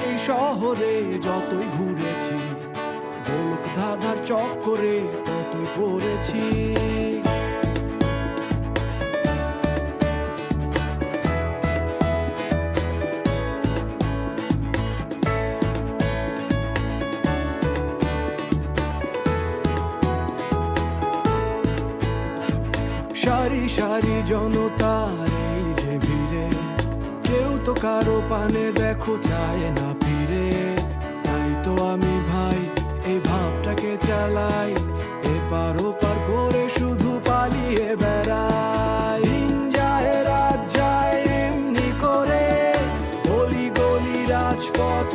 এই শহরে যতই ঘুরেছি, গোলক ধাঁধার চক্করে ততই পড়েছি। সারি সারি জনতার এই যে ভিড়ে, কেউ তো কারো পানে দেখো চায় না ফিরে। তাই তো আমি ভাই এই ভাবটাকে চালাই, এপার ওপার করে শুধু পালিয়ে বেড়াই। দিন যায় রাত যায় এমনি করে, গলি গলি রাজপথ